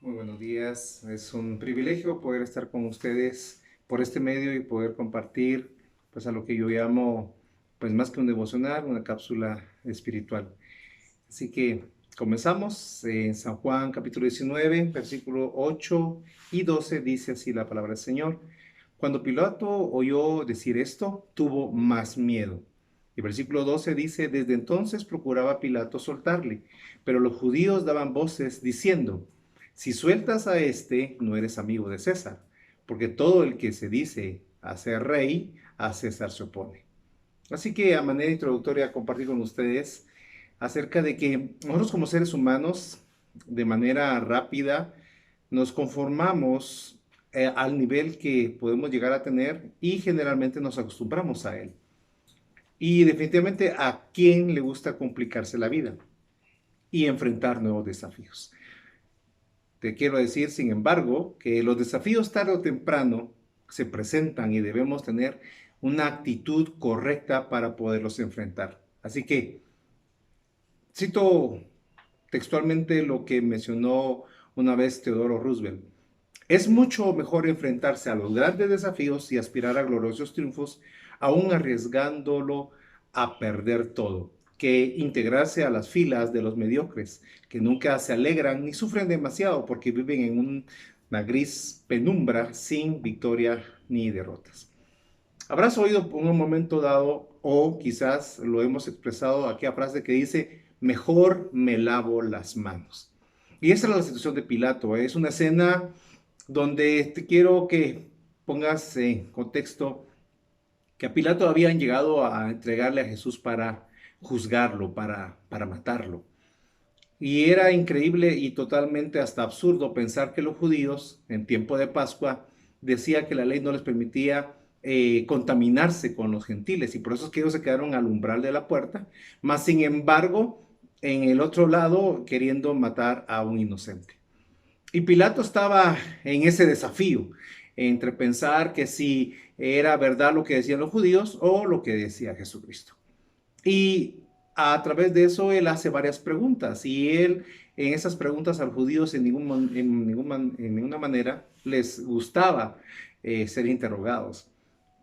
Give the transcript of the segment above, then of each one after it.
Muy buenos días. Es un privilegio poder estar con ustedes por este medio y poder compartir pues a lo que yo llamo pues más que un devocional, una cápsula espiritual. Así que comenzamos en San Juan capítulo 19, versículo 8 y 12 dice así la palabra del Señor. Cuando Pilato oyó decir esto, tuvo más miedo. Y versículo 12 dice, desde entonces procuraba Pilato soltarle, pero los judíos daban voces diciendo, si sueltas a este, no eres amigo de César, porque todo el que se dice hacer rey, a César se opone. Así que a manera introductoria compartir con ustedes acerca de que nosotros como seres humanos, de manera rápida, nos conformamos al nivel que podemos llegar a tener y generalmente nos acostumbramos a él. Y definitivamente a quién le gusta complicarse la vida y enfrentar nuevos desafíos. Te quiero decir, sin embargo, que los desafíos tarde o temprano se presentan y debemos tener una actitud correcta para poderlos enfrentar. Así que cito textualmente lo que mencionó una vez Teodoro Roosevelt. Es mucho mejor enfrentarse a los grandes desafíos y aspirar a gloriosos triunfos, aún arriesgándolo a perder todo, que integrarse a las filas de los mediocres, que nunca se alegran ni sufren demasiado porque viven en una gris penumbra sin victoria ni derrotas. Habrás oído en un momento dado, o quizás lo hemos expresado, aquella frase que dice, mejor me lavo las manos. Y esa es la situación de Pilato. Es una escena donde te quiero que pongas en contexto que a Pilato habían llegado a entregarle a Jesús para juzgarlo, para matarlo. Y era increíble y totalmente hasta absurdo pensar que los judíos en tiempo de Pascua decía que la ley no les permitía contaminarse con los gentiles y por eso es que ellos se quedaron al umbral de la puerta, más sin embargo en el otro lado queriendo matar a un inocente. Y Pilato estaba en ese desafío entre pensar que si era verdad lo que decían los judíos o lo que decía Jesucristo. Y a través de eso él hace varias preguntas y él en esas preguntas a los judíos en ninguna manera les gustaba ser interrogados.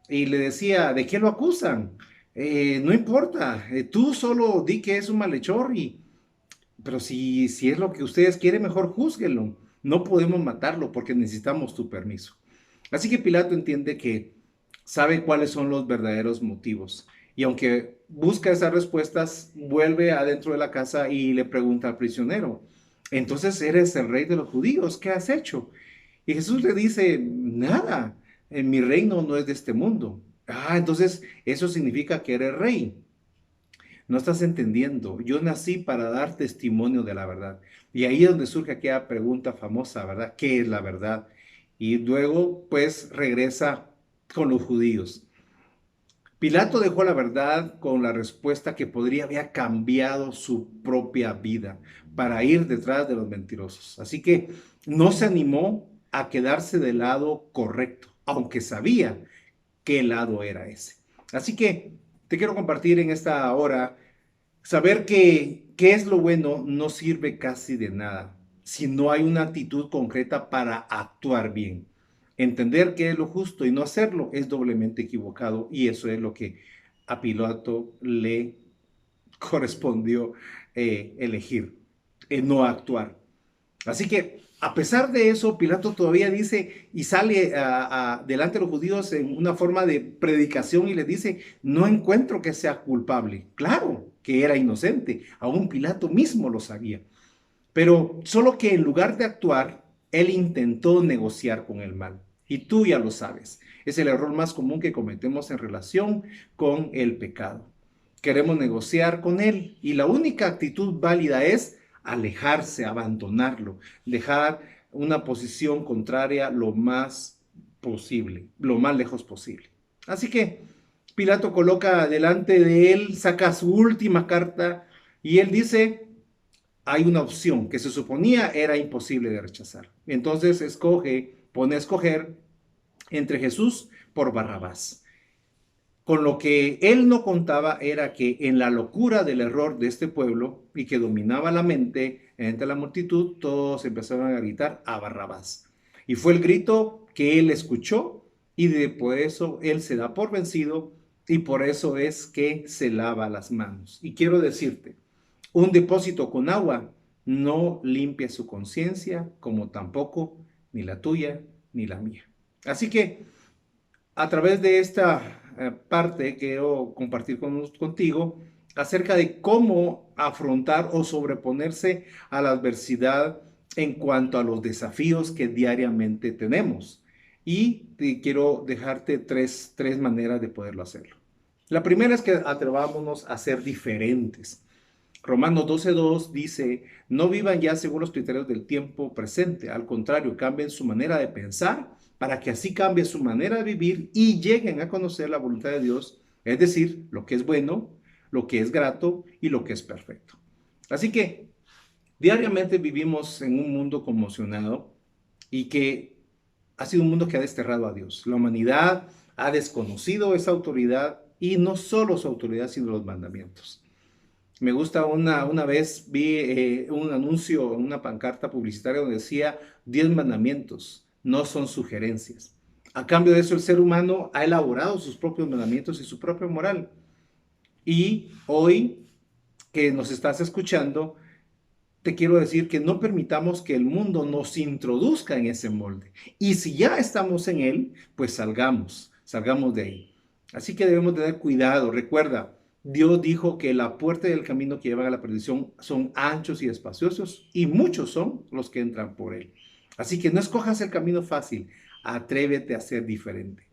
Y le decía, ¿de qué lo acusan? No importa, tú solo di que es un malhechor pero si es lo que ustedes quieren, mejor júzguenlo. No podemos matarlo porque necesitamos tu permiso. Así que Pilato entiende que sabe cuáles son los verdaderos motivos. Y aunque busca esas respuestas, vuelve adentro de la casa y le pregunta al prisionero, entonces eres el rey de los judíos, ¿qué has hecho? Y Jesús le dice, nada, en mi reino no es de este mundo. Ah, entonces eso significa que eres rey. No estás entendiendo. Yo nací para dar testimonio de la verdad. Y ahí es donde surge aquella pregunta famosa, ¿verdad? ¿Qué es la verdad? Y luego, pues, regresa con los judíos. Pilato dejó la verdad con la respuesta que podría haber cambiado su propia vida para ir detrás de los mentirosos. Así que no se animó a quedarse del lado correcto, aunque sabía qué lado era ese. Así que te quiero compartir en esta hora. Saber que qué es lo bueno no sirve casi de nada si no hay una actitud concreta para actuar bien. Entender qué es lo justo y no hacerlo es doblemente equivocado y eso es lo que a Pilato le correspondió elegir, no actuar. Así que a pesar de eso, Pilato todavía dice y sale delante de los judíos en una forma de predicación y les dice, no encuentro que sea culpable. Claro que era inocente, aún Pilato mismo lo sabía. Pero solo que en lugar de actuar, él intentó negociar con el mal. Y tú ya lo sabes, es el error más común que cometemos en relación con el pecado. Queremos negociar con él y la única actitud válida es alejarse, abandonarlo, dejar una posición contraria lo más posible, lo más lejos posible. Así que Pilato coloca delante de él, saca su última carta y él dice, hay una opción que se suponía era imposible de rechazar. Entonces pone a escoger entre Jesús por Barrabás. Con lo que él no contaba era que en la locura del error de este pueblo y que dominaba la mente entre la multitud, todos empezaron a gritar a Barrabás. Y fue el grito que él escuchó y por eso él se da por vencido y por eso es que se lava las manos. Y quiero decirte, un depósito con agua no limpia su conciencia, como tampoco ni la tuya ni la mía. Así que a través de esta parte quiero compartir contigo acerca de cómo afrontar o sobreponerse a la adversidad en cuanto a los desafíos que diariamente tenemos. Y quiero dejarte tres maneras de poderlo hacerlo. La primera es que atrevámonos a ser diferentes. Romanos 12:2 dice, no vivan ya según los criterios del tiempo presente, al contrario, cambien su manera de pensar para que así cambie su manera de vivir y lleguen a conocer la voluntad de Dios, es decir, lo que es bueno, lo que es grato y lo que es perfecto. Así que diariamente vivimos en un mundo conmocionado y que ha sido un mundo que ha desterrado a Dios. La humanidad ha desconocido esa autoridad y no solo su autoridad, sino los mandamientos. Me gusta una vez vi un anuncio, una pancarta publicitaria donde decía 10 mandamientos, no son sugerencias. A cambio de eso, el ser humano ha elaborado sus propios mandamientos y su propia moral. Y hoy que nos estás escuchando, te quiero decir que no permitamos que el mundo nos introduzca en ese molde. Y si ya estamos en él, pues salgamos de ahí. Así que debemos tener cuidado. Recuerda, Dios dijo que la puerta y el camino que llevan a la perdición son anchos y espaciosos y muchos son los que entran por él. Así que no escojas el camino fácil, atrévete a ser diferente.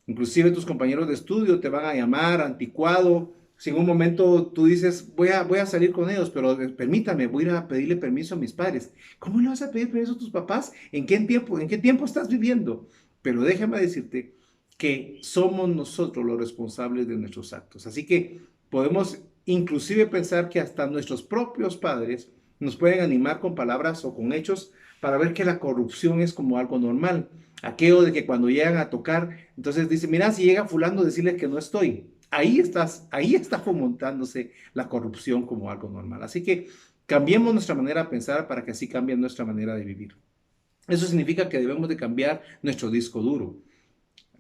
Inclusive tus compañeros de estudio te van a llamar anticuado. Si en un momento tú dices, voy a salir con ellos, pero permítame, voy a ir a pedirle permiso a mis padres. ¿Cómo le vas a pedir permiso a tus papás? En qué tiempo estás viviendo? Pero déjame decirte que somos nosotros los responsables de nuestros actos. Así que podemos inclusive pensar que hasta nuestros propios padres nos pueden animar con palabras o con hechos para ver que la corrupción es como algo normal. Aquello de que cuando llegan a tocar, entonces dice, mira, si llega fulano, decirle que no estoy. Ahí está fomentándose la corrupción como algo normal. Así que cambiemos nuestra manera de pensar para que así cambie nuestra manera de vivir. Eso significa que debemos de cambiar nuestro disco duro.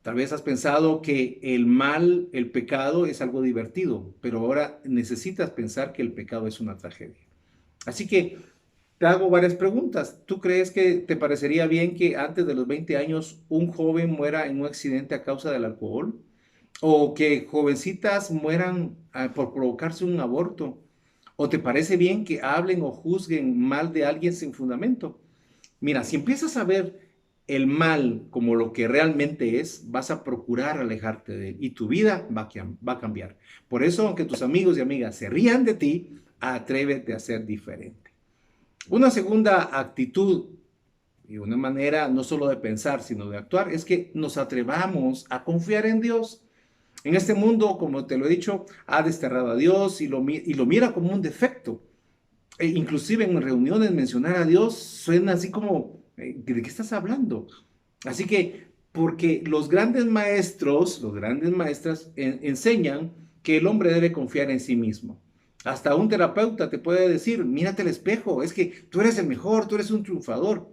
Tal vez has pensado que el mal, el pecado es algo divertido, pero ahora necesitas pensar que el pecado es una tragedia. Así que te hago varias preguntas. ¿Tú crees que te parecería bien que antes de los 20 años un joven muera en un accidente a causa del alcohol? ¿O que jovencitas mueran por provocarse un aborto? ¿O te parece bien que hablen o juzguen mal de alguien sin fundamento? Mira, si empiezas a ver el mal como lo que realmente es, vas a procurar alejarte de él y tu vida va a cambiar. Por eso, aunque tus amigos y amigas se rían de ti, atrévete a ser diferente. Una segunda actitud y una manera no solo de pensar, sino de actuar, es que nos atrevamos a confiar en Dios. En este mundo, como te lo he dicho, ha desterrado a Dios y lo mira como un defecto. Inclusive en reuniones mencionar a Dios suena así como, ¿de qué estás hablando? Así que, porque los grandes maestros, los grandes maestras enseñan que el hombre debe confiar en sí mismo. Hasta un terapeuta te puede decir, mírate al espejo, es que tú eres el mejor, tú eres un triunfador.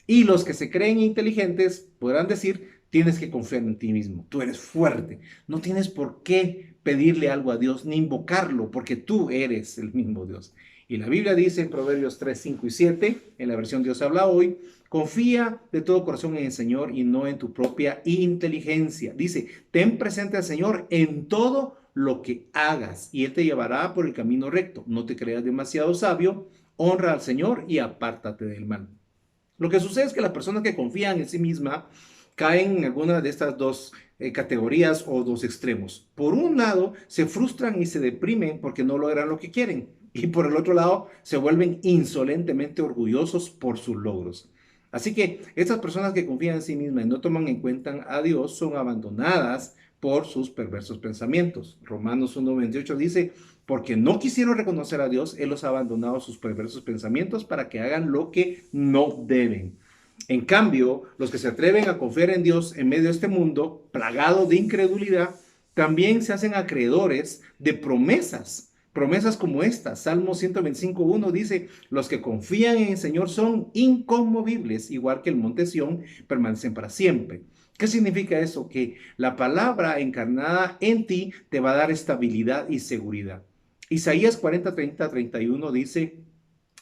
Y los que se creen inteligentes podrán decir, tienes que confiar en ti mismo, tú eres fuerte, no tienes por qué pedirle algo a Dios ni invocarlo, porque tú eres el mismo Dios. Y la Biblia dice en Proverbios 3, 5 y 7, en la versión Dios habla hoy, confía de todo corazón en el Señor y no en tu propia inteligencia. Dice, ten presente al Señor en todo lo que hagas y Él te llevará por el camino recto. No te creas demasiado sabio, honra al Señor y apártate del mal. Lo que sucede es que las personas que confían en sí misma caen en alguna de estas dos categorías o dos extremos. Por un lado, se frustran y se deprimen porque no logran lo que quieren. Y por el otro lado, se vuelven insolentemente orgullosos por sus logros. Así que estas personas que confían en sí mismas y no toman en cuenta a Dios son abandonadas por sus perversos pensamientos. Romanos 1:28 dice, porque no quisieron reconocer a Dios, Él los ha abandonado a sus perversos pensamientos para que hagan lo que no deben. En cambio, los que se atreven a confiar en Dios en medio de este mundo plagado de incredulidad, también se hacen acreedores de promesas. Promesas como esta. Salmo 125:1 dice, los que confían en el Señor son inconmovibles, igual que el monte Sión, permanecen para siempre. ¿Qué significa eso? Que la palabra encarnada en ti te va a dar estabilidad y seguridad. Isaías 40:30-31 dice,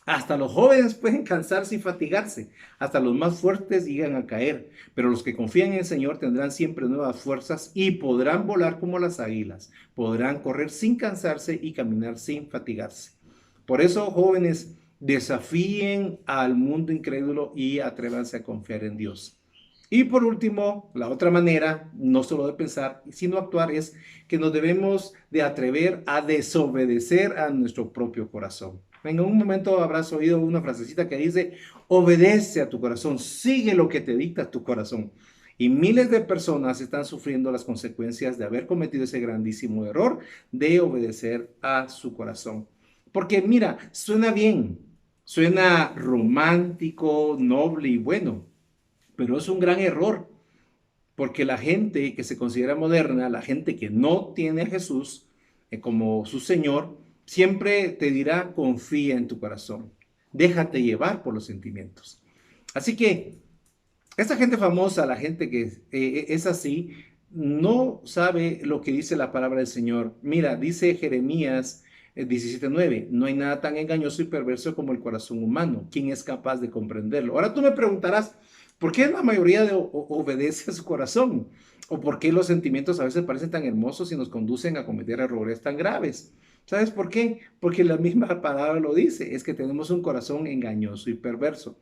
hasta los jóvenes pueden cansarse y fatigarse, hasta los más fuertes llegan a caer, pero los que confían en el Señor tendrán siempre nuevas fuerzas y podrán volar como las águilas, podrán correr sin cansarse y caminar sin fatigarse. Por eso, jóvenes, desafíen al mundo incrédulo y atrévanse a confiar en Dios. Y por último, la otra manera, no solo de pensar, sino actuar, es que nos debemos de atrever a desobedecer a nuestro propio corazón. En un momento habrás oído una frasecita que dice, obedece a tu corazón, sigue lo que te dicta tu corazón. Y miles de personas están sufriendo las consecuencias de haber cometido ese grandísimo error de obedecer a su corazón. Porque mira, suena bien, suena romántico, noble y bueno, pero es un gran error, porque la gente que se considera moderna, la gente que no tiene a Jesús como su Señor, siempre te dirá, confía en tu corazón, déjate llevar por los sentimientos. Así que esta gente famosa, la gente que es así, no sabe lo que dice la palabra del Señor. Mira, dice Jeremías 17:9, no hay nada tan engañoso y perverso como el corazón humano. ¿Quién es capaz de comprenderlo? Ahora tú me preguntarás, ¿por qué la mayoría obedece a su corazón? ¿O por qué los sentimientos a veces parecen tan hermosos y nos conducen a cometer errores tan graves? ¿Sabes por qué? Porque la misma palabra lo dice, es que tenemos un corazón engañoso y perverso.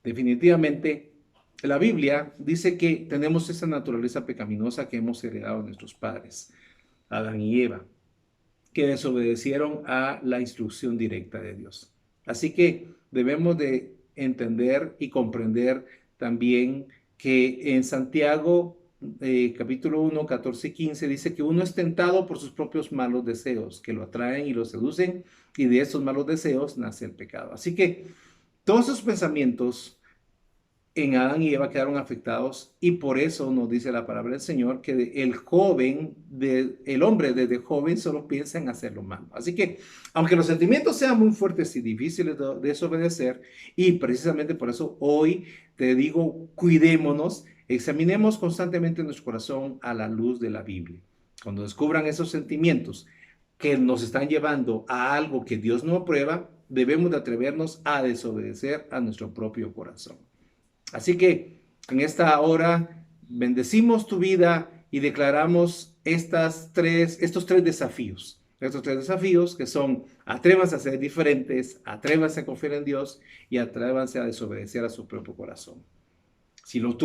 Definitivamente, la Biblia dice que tenemos esa naturaleza pecaminosa que hemos heredado de nuestros padres, Adán y Eva, que desobedecieron a la instrucción directa de Dios. Así que debemos de entender y comprender también que en Santiago capítulo 1, 14 y 15 dice que uno es tentado por sus propios malos deseos, que lo atraen y lo seducen, y de esos malos deseos nace el pecado. Así que todos esos pensamientos en Adán y Eva quedaron afectados y por eso nos dice la palabra del Señor que el hombre desde joven solo piensa en hacer lo malo. Así que, aunque los sentimientos sean muy fuertes y difíciles de desobedecer, y precisamente por eso hoy te digo, cuidémonos, examinemos constantemente nuestro corazón a la luz de la Biblia. Cuando descubran esos sentimientos que nos están llevando a algo que Dios no aprueba, debemos de atrevernos a desobedecer a nuestro propio corazón. Así que en esta hora bendecimos tu vida y declaramos estos tres desafíos. Estos tres desafíos que son atrévanse a ser diferentes, atrévanse a confiar en Dios y atrévanse a desobedecer a su propio corazón. Si tú lo